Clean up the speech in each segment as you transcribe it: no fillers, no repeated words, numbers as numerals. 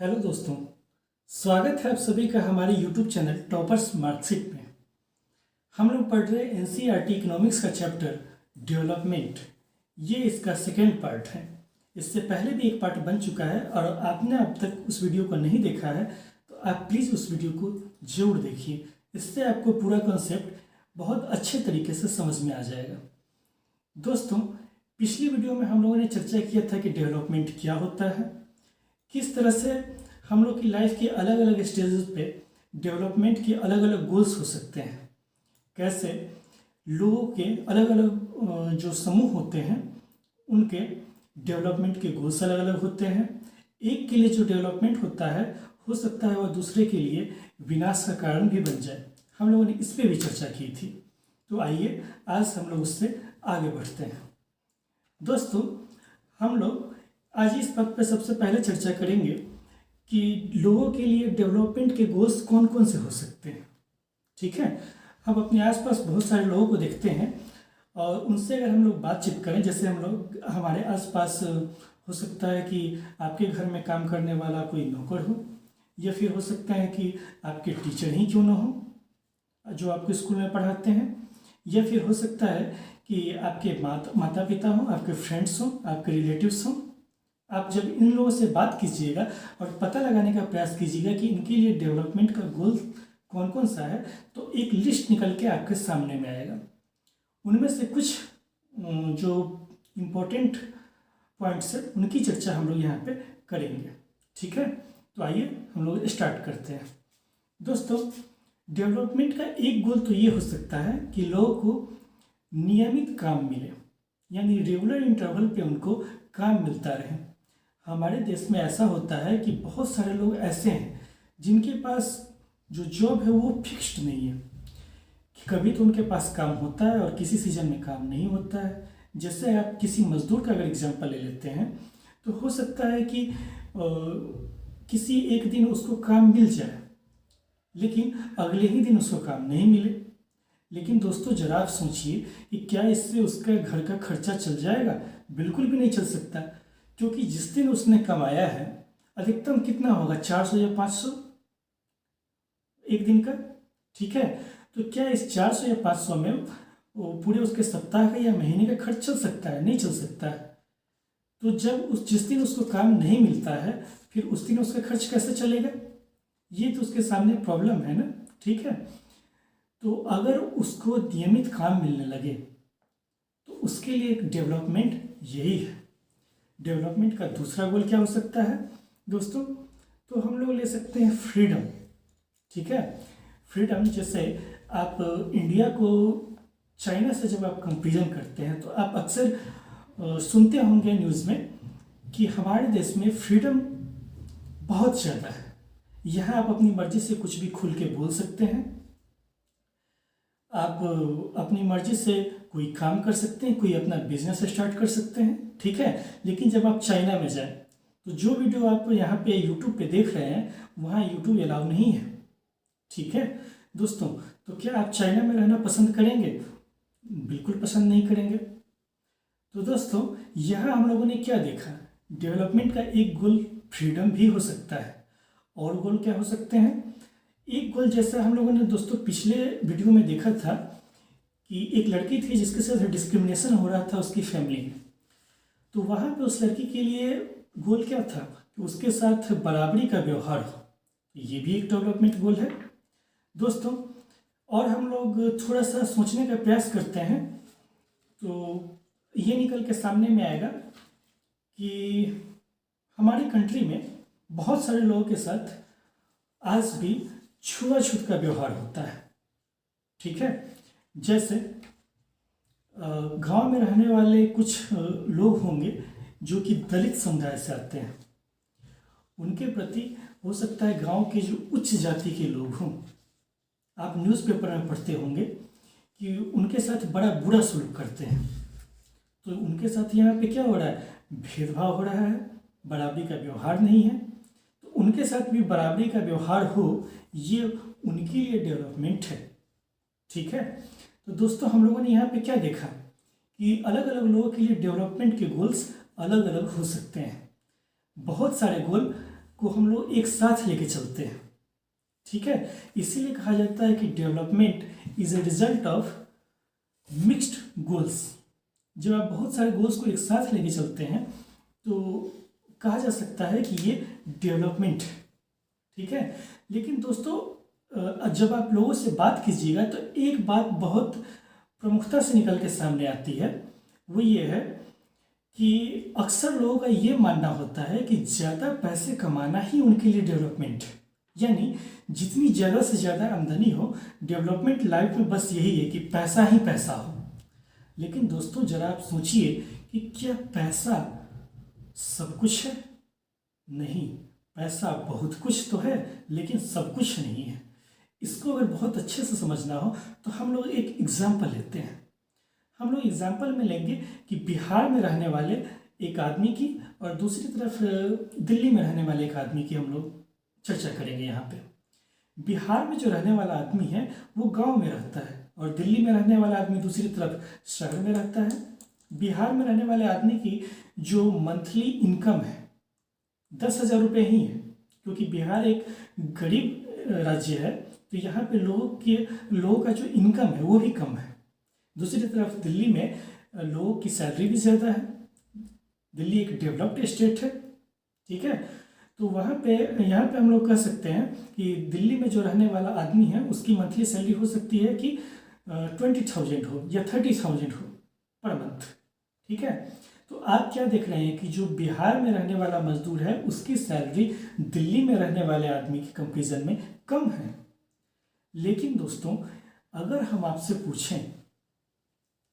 Hello दोस्तों, स्वागत है आप सभी का हमारे यूट्यूब चैनल टॉपर्स मार्कशीट में। हम लोग पढ़ रहे हैं एनसीईआरटी इकोनॉमिक्स का चैप्टर डेवलपमेंट। ये इसका सेकेंड पार्ट है। इससे पहले भी एक पार्ट बन चुका है और आपने अब तक उस वीडियो को नहीं देखा है तो आप प्लीज़ उस वीडियो को जरूर देखिए। इससे आपको पूरा कॉन्सेप्ट बहुत अच्छे तरीके से समझ में आ जाएगा। दोस्तों, पिछली वीडियो में हम लोगों ने चर्चा किया था कि डेवलपमेंट क्या होता है, किस तरह से हम लोग की लाइफ के अलग अलग स्टेजेस पे डेवलपमेंट के अलग अलग गोल्स हो सकते हैं, कैसे लोगों के अलग अलग जो समूह होते हैं उनके डेवलपमेंट के गोल्स अलग अलग होते हैं। एक के लिए जो डेवलपमेंट होता है हो सकता है वह दूसरे के लिए विनाश का कारण भी बन जाए। हम लोगों ने इस पर भी चर्चा की थी। तो आइए आज हम लोग उससे आगे बढ़ते हैं। दोस्तों, हम लोग आज इस बात पर सबसे पहले चर्चा करेंगे कि लोगों के लिए डेवलपमेंट के गोल्स कौन कौन से हो सकते हैं। ठीक है, हम अपने आसपास बहुत सारे लोगों को देखते हैं और उनसे अगर हम लोग बातचीत करें, जैसे हम लोग हमारे आसपास हो सकता है कि आपके घर में काम करने वाला कोई नौकर हो, या फिर हो सकता है कि आपके टीचर ही क्यों ना हो जो आपको स्कूल में पढ़ाते हैं, या फिर हो सकता है कि आपके माता पिता हों, आपके फ्रेंड्स हों, आपके रिलेटिव्स हों। आप जब इन लोगों से बात कीजिएगा और पता लगाने का प्रयास कीजिएगा कि इनके लिए डेवलपमेंट का गोल कौन कौन सा है, तो एक लिस्ट निकल के आपके सामने में आएगा। उनमें से कुछ जो इम्पोर्टेंट पॉइंट्स है उनकी चर्चा हम लोग यहाँ पे करेंगे। ठीक है, तो आइए हम लोग स्टार्ट करते हैं। दोस्तों, डेवलपमेंट का एक गोल तो ये हो सकता है कि लोगों को नियमित काम मिले, यानी रेगुलर इंटरवल पे उनको काम मिलता रहे। हमारे देश में ऐसा होता है कि बहुत सारे लोग ऐसे हैं जिनके पास जो जॉब है वो फिक्स्ड नहीं है, कि कभी तो उनके पास काम होता है और किसी सीजन में काम नहीं होता है। जैसे आप किसी मजदूर का अगर एग्जांपल ले लेते हैं तो हो सकता है कि किसी एक दिन उसको काम मिल जाए लेकिन अगले ही दिन उसको काम नहीं मिले। लेकिन दोस्तों, जरा आप सोचिए कि क्या इससे उसका घर का खर्चा चल जाएगा? बिल्कुल भी नहीं चल सकता, क्योंकि जिस दिन उसने कमाया है अधिकतम कितना होगा, 400 या 500 एक दिन का। ठीक है, तो क्या इस 400 या 500 में वो पूरे उसके सप्ताह का या महीने का खर्च चल सकता है? नहीं चल सकता है। तो जब जिस दिन उसको काम नहीं मिलता है फिर उस दिन उसका खर्च कैसे चलेगा? ये तो उसके सामने प्रॉब्लम है ना। ठीक है, तो अगर उसको नियमित काम मिलने लगे तो उसके लिए एक डेवलपमेंट यही है। डेवलपमेंट का दूसरा गोल क्या हो सकता है दोस्तों? तो हम लोग ले सकते हैं फ्रीडम। ठीक है, फ्रीडम, जैसे आप इंडिया को चाइना से जब आप कंपेरिजन करते हैं तो आप अक्सर सुनते होंगे न्यूज़ में कि हमारे देश में फ्रीडम बहुत ज़्यादा है। यहाँ आप अपनी मर्जी से कुछ भी खुल के बोल सकते हैं, आप अपनी मर्जी से कोई काम कर सकते हैं, कोई अपना बिजनेस स्टार्ट कर सकते हैं। ठीक है, लेकिन जब आप चाइना में जाएं तो जो वीडियो आप यहाँ पे यूट्यूब पे देख रहे हैं वहाँ यूट्यूब अलाउ नहीं है। ठीक है दोस्तों, तो क्या आप चाइना में रहना पसंद करेंगे? बिल्कुल पसंद नहीं करेंगे। तो दोस्तों, यहाँ हम लोगों ने क्या देखा, डेवलपमेंट का एक गोल फ्रीडम भी हो सकता है। और गोल क्या हो सकते हैं? एक गोल जैसा हम लोगों ने दोस्तों पिछले वीडियो में देखा था कि एक लड़की थी जिसके साथ डिस्क्रिमिनेशन हो रहा था उसकी फैमिली में। तो वहाँ पे उस लड़की के लिए गोल क्या था कि उसके साथ बराबरी का व्यवहार हो। ये भी एक डेवलपमेंट गोल है दोस्तों। और हम लोग थोड़ा सा सोचने का प्रयास करते हैं तो ये निकल के सामने में आएगा कि हमारी कंट्री में बहुत सारे लोगों के साथ आज भी छुआछूत का व्यवहार होता है। ठीक है, जैसे गांव में रहने वाले कुछ लोग होंगे जो कि दलित समुदाय से आते हैं, उनके प्रति हो सकता है गांव के जो उच्च जाति के लोग हों, आप न्यूज़पेपर में पढ़ते होंगे कि उनके साथ बड़ा बुरा सलूक करते हैं। तो उनके साथ यहाँ पे क्या हो रहा है? भेदभाव हो रहा है, बराबरी का व्यवहार नहीं है। तो उनके साथ भी बराबरी का व्यवहार हो, ये उनके लिए डेवलपमेंट है। ठीक है, तो दोस्तों, हम लोगों ने यहाँ पे क्या देखा कि अलग अलग लोगों के लिए डेवलपमेंट के गोल्स अलग अलग हो सकते हैं। बहुत सारे गोल को हम लोग एक साथ लेके चलते हैं। ठीक है, इसीलिए कहा जाता है कि development is a result of mixed goals. जब आप बहुत सारे गोल्स को एक साथ लेके चलते हैं तो कहा जा सकता है कि ये डेवलपमेंट। ठीक है, लेकिन दोस्तों जब आप लोगों से बात कीजिएगा तो एक बात बहुत प्रमुखता से निकल के सामने आती है, वो ये है कि अक्सर लोगों का ये मानना होता है कि ज़्यादा पैसे कमाना ही उनके लिए डेवलपमेंट, यानी जितनी ज़्यादा से ज़्यादा आमदनी हो, डेवलपमेंट लाइफ में बस यही है कि पैसा ही पैसा हो। लेकिन दोस्तों ज़रा आप सोचिए कि क्या पैसा सब कुछ है? नहीं, पैसा बहुत कुछ तो है लेकिन सब कुछ नहीं है। इसको अगर बहुत अच्छे से समझना हो तो हम लोग एक एग्जाम्पल लेते हैं। हम लोग एग्जाम्पल में लेंगे कि बिहार में रहने वाले एक आदमी की और दूसरी तरफ दिल्ली में रहने वाले एक आदमी की हम लोग चर्चा करेंगे। यहाँ पे बिहार में जो रहने वाला आदमी है वो गांव में रहता है और दिल्ली में रहने वाला आदमी दूसरी तरफ शहर में रहता है। बिहार में रहने वाले आदमी की जो मंथली इनकम है 10,000 रुपये ही है, क्योंकि बिहार एक गरीब राज्य है तो यहाँ पे लोगों का जो इनकम है वो भी कम है। दूसरी तरफ दिल्ली में लोगों की सैलरी भी ज़्यादा है। दिल्ली एक डेवलप्ड स्टेट है। ठीक है, तो यहाँ पे हम लोग कह सकते हैं कि दिल्ली में जो रहने वाला आदमी है उसकी मंथली सैलरी हो सकती है कि 20,000 हो या 30,000 हो पर मंथ। ठीक है, तो आप क्या देख रहे हैं कि जो बिहार में रहने वाला मजदूर है उसकी सैलरी दिल्ली में रहने वाले आदमी के कंपैरिजन में कम है। लेकिन दोस्तों अगर हम आपसे पूछें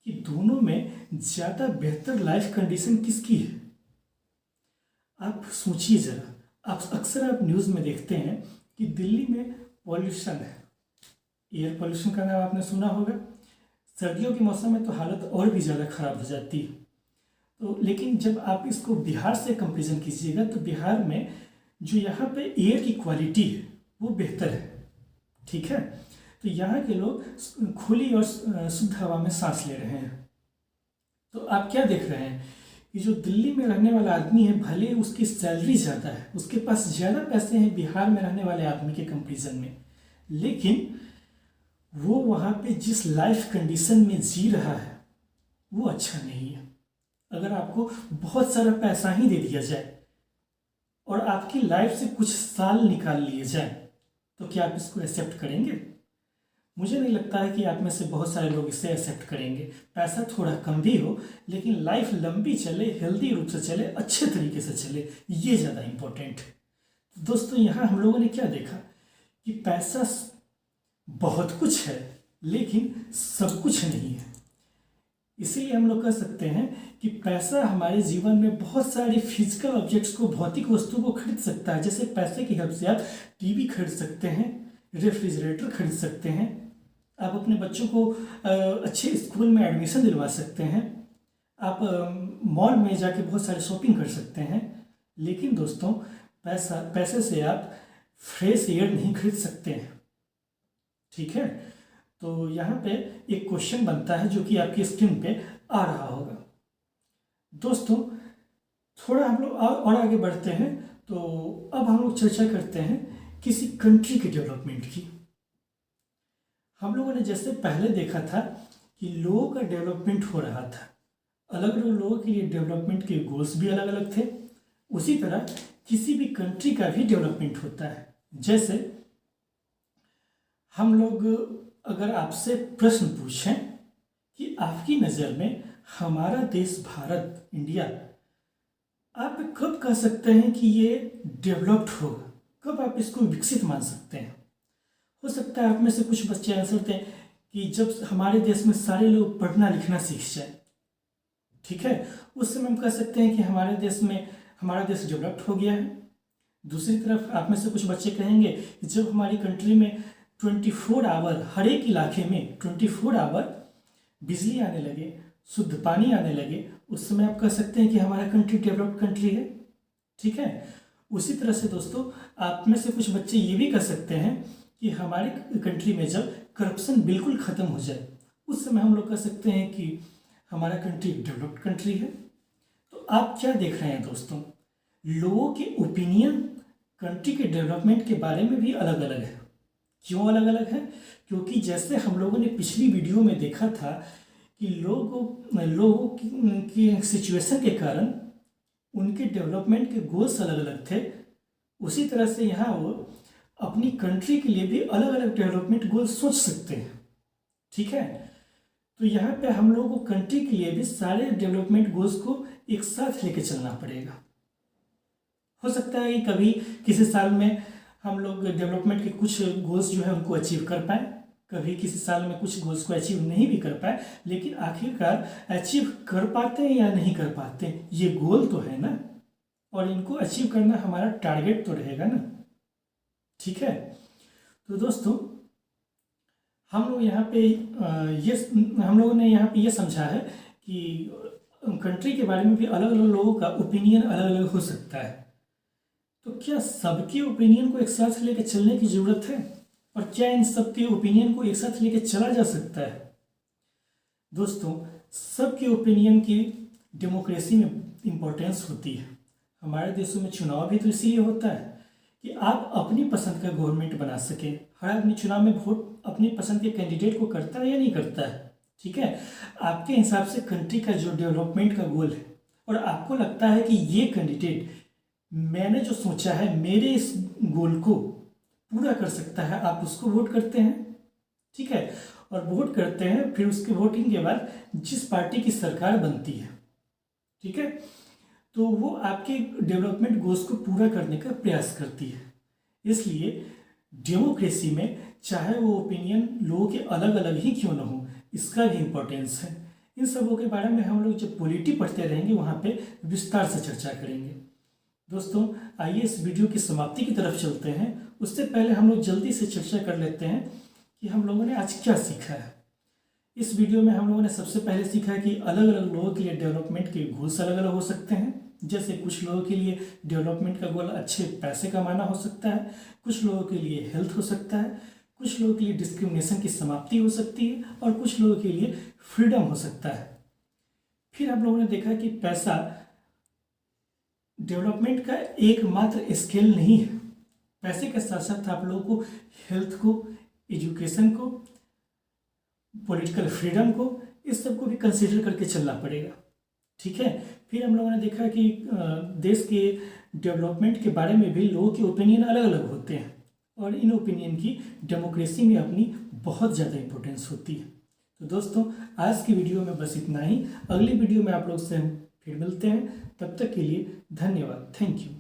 कि दोनों में ज़्यादा बेहतर लाइफ कंडीशन किसकी है, आप सोचिए ज़रा। अक्सर आप न्यूज़ में देखते हैं कि दिल्ली में पॉल्यूशन है, एयर पॉल्यूशन का नाम आपने सुना होगा। सर्दियों के मौसम में तो हालत और भी ज़्यादा ख़राब हो जाती है। तो लेकिन जब आप इसको बिहार से कंपेरिजन कीजिएगा तो बिहार में जो यहाँ पे एयर की क्वालिटी है वो बेहतर है। ठीक है, तो यहाँ के लोग खुली और शुद्ध हवा में सांस ले रहे हैं। तो आप क्या देख रहे हैं कि जो दिल्ली में रहने वाला आदमी है भले उसकी सैलरी ज़्यादा है, उसके पास ज़्यादा पैसे हैं बिहार में रहने वाले आदमी के कंपैरिजन में, लेकिन वो वहाँ पे जिस लाइफ कंडीशन में जी रहा है वो अच्छा नहीं है। अगर आपको बहुत सारा पैसा ही दे दिया जाए और आपकी लाइफ से कुछ साल निकाल लिए जाए तो क्या आप इसको एक्सेप्ट करेंगे? मुझे नहीं लगता है कि आप में से बहुत सारे लोग इसे एक्सेप्ट करेंगे। पैसा थोड़ा कम भी हो लेकिन लाइफ लंबी चले, हेल्दी रूप से चले, अच्छे तरीके से चले, ये ज़्यादा इम्पोर्टेंट है। दोस्तों यहाँ हम लोगों ने क्या देखा कि पैसा बहुत कुछ है लेकिन सब कुछ नहीं है। इसीलिए हम लोग कह सकते हैं कि पैसा हमारे जीवन में बहुत सारे फिजिकल ऑब्जेक्ट्स को, भौतिक वस्तु को खरीद सकता है। जैसे पैसे की हेल्प से आप टीवी खरीद सकते हैं, रेफ्रिजरेटर खरीद सकते हैं, आप अपने बच्चों को अच्छे स्कूल में एडमिशन दिलवा सकते हैं, आप मॉल में जाके बहुत सारे शॉपिंग कर सकते हैं। लेकिन दोस्तों पैसे से आप फ्रेश एयर नहीं खरीद सकते हैं। ठीक है, तो यहाँ पे एक क्वेश्चन बनता है जो कि आपकी स्क्रीन पे आ रहा होगा। दोस्तों थोड़ा हम लोग और आगे बढ़ते हैं। तो अब हम लोग चर्चा करते हैं किसी कंट्री के डेवलपमेंट की। हम लोगों ने जैसे पहले देखा था कि लोगों का डेवलपमेंट हो रहा था, अलग अलग लोगों के लिए डेवलपमेंट के गोल्स भी अलग अलग थे, उसी तरह किसी भी कंट्री का भी डेवलपमेंट होता है। जैसे हम लोग अगर आपसे प्रश्न पूछें कि आपकी नज़र में हमारा देश भारत, इंडिया, आप कब कह सकते हैं कि ये डेवलप्ड होगा, कब आप इसको विकसित मान सकते हैं? हो सकता है आप में से कुछ बच्चे आंसर दें कि जब हमारे देश में सारे लोग पढ़ना लिखना सीख जाए। ठीक है, उस समय हम कह सकते हैं कि हमारा देश डेवलप्ड हो गया है। दूसरी तरफ आप में से कुछ बच्चे कहेंगे कि जब हमारी कंट्री में 24 आवर, हर एक इलाके में 24 आवर बिजली आने लगे, शुद्ध पानी आने लगे, उस समय आप कह सकते हैं कि हमारा कंट्री डेवलप्ड कंट्री है। ठीक है, उसी तरह से दोस्तों आप में से कुछ बच्चे ये भी कह सकते हैं कि हमारी कंट्री में जब करप्शन बिल्कुल ख़त्म हो जाए उस समय हम लोग कह सकते हैं कि हमारा कंट्री डेवलप्ड कंट्री है। तो आप क्या देख रहे हैं दोस्तों, लोगों के ओपिनियन कंट्री के डेवलपमेंट के बारे में भी अलग अलग है। क्यों अलग अलग है? क्योंकि जैसे हम लोगों ने पिछली वीडियो में देखा था कि लोगों की सिचुएशन के कारण उनके डेवलपमेंट के गोल्स अलग अलग थे, उसी तरह से यहाँ वो अपनी कंट्री के लिए भी अलग अलग डेवलपमेंट गोल सोच सकते हैं। ठीक है, तो यहाँ पे हम लोगों को कंट्री के लिए भी सारे डेवलपमेंट गोल्स को एक साथ लेके चलना पड़ेगा। हो सकता है कि कभी किसी साल में हम लोग डेवलपमेंट के कुछ गोल्स जो है उनको अचीव कर पाए, कभी किसी साल में कुछ गोल्स को अचीव नहीं भी कर पाए, लेकिन आखिरकार अचीव कर पाते हैं या नहीं कर पाते हैं, ये गोल तो है ना, और इनको अचीव करना हमारा टारगेट तो रहेगा ना। ठीक है, तो दोस्तों हम लोग यहाँ पे हम लोगों ने यहाँ पे ये समझा है कि कंट्री के बारे में भी अलग अलग लोगों का ओपिनियन अलग अलग हो सकता है। तो क्या सबके ओपिनियन को एक साथ लेकर चलने की ज़रूरत है, और क्या इन सबके ओपिनियन को एक साथ लेकर चला जा सकता है? दोस्तों, सबके ओपिनियन की डेमोक्रेसी में इम्पोर्टेंस होती है। हमारे देशों में चुनाव भी तो इसीलिए होता है कि आप अपनी पसंद का गवर्नमेंट बना सके। हर आदमी चुनाव में वोट अपनी पसंद के कैंडिडेट को करता है या नहीं करता है? ठीक है, आपके हिसाब से कंट्री का जो डेवलपमेंट का गोल है और आपको लगता है कि ये कैंडिडेट मैंने जो सोचा है मेरे इस गोल को पूरा कर सकता है, आप उसको वोट करते हैं। ठीक है, और वोट करते हैं, फिर उसके वोटिंग के बाद जिस पार्टी की सरकार बनती है, ठीक है, तो वो आपके डेवलपमेंट गोल्स को पूरा करने का प्रयास करती है। इसलिए डेमोक्रेसी में चाहे वो ओपिनियन लोगों के अलग अलग ही क्यों ना हो, इसका भी इम्पोर्टेंस है। इन सबों के बारे में हम लोग जब पॉलिटी पढ़ते रहेंगे वहाँ पे विस्तार से चर्चा करेंगे। दोस्तों, आइए इस वीडियो की समाप्ति की तरफ चलते हैं। उससे पहले हम लोग जल्दी से चर्चा कर लेते हैं कि हम लोगों ने आज क्या सीखा है। इस वीडियो में हम लोगों ने सबसे पहले सीखा कि अलग अलग लोगों के लिए डेवलपमेंट के गोल्स अलग अलग हो सकते हैं। जैसे कुछ लोगों के लिए डेवलपमेंट का गोल अच्छे पैसे कमाना हो सकता है, कुछ लोगों के लिए हेल्थ हो सकता है, कुछ लोगों के लिए डिस्क्रिमिनेशन की समाप्ति हो सकती है, और कुछ लोगों के लिए फ्रीडम हो सकता है। फिर हम लोगों ने देखा कि पैसा डेवलपमेंट का एकमात्र स्केल नहीं है। पैसे के साथ साथ आप लोगों को हेल्थ को, एजुकेशन को, पॉलिटिकल फ्रीडम को, इस सब को भी कंसिडर करके चलना पड़ेगा। ठीक है, फिर हम लोगों ने देखा कि देश के डेवलपमेंट के बारे में भी लोगों के ओपिनियन अलग अलग होते हैं, और इन ओपिनियन की डेमोक्रेसी में अपनी बहुत ज़्यादा इम्पोर्टेंस होती है। तो दोस्तों, आज की वीडियो में बस इतना ही। अगली वीडियो में आप लोग से हम फिर मिलते हैं। तब तक के लिए धन्यवाद। Thank you.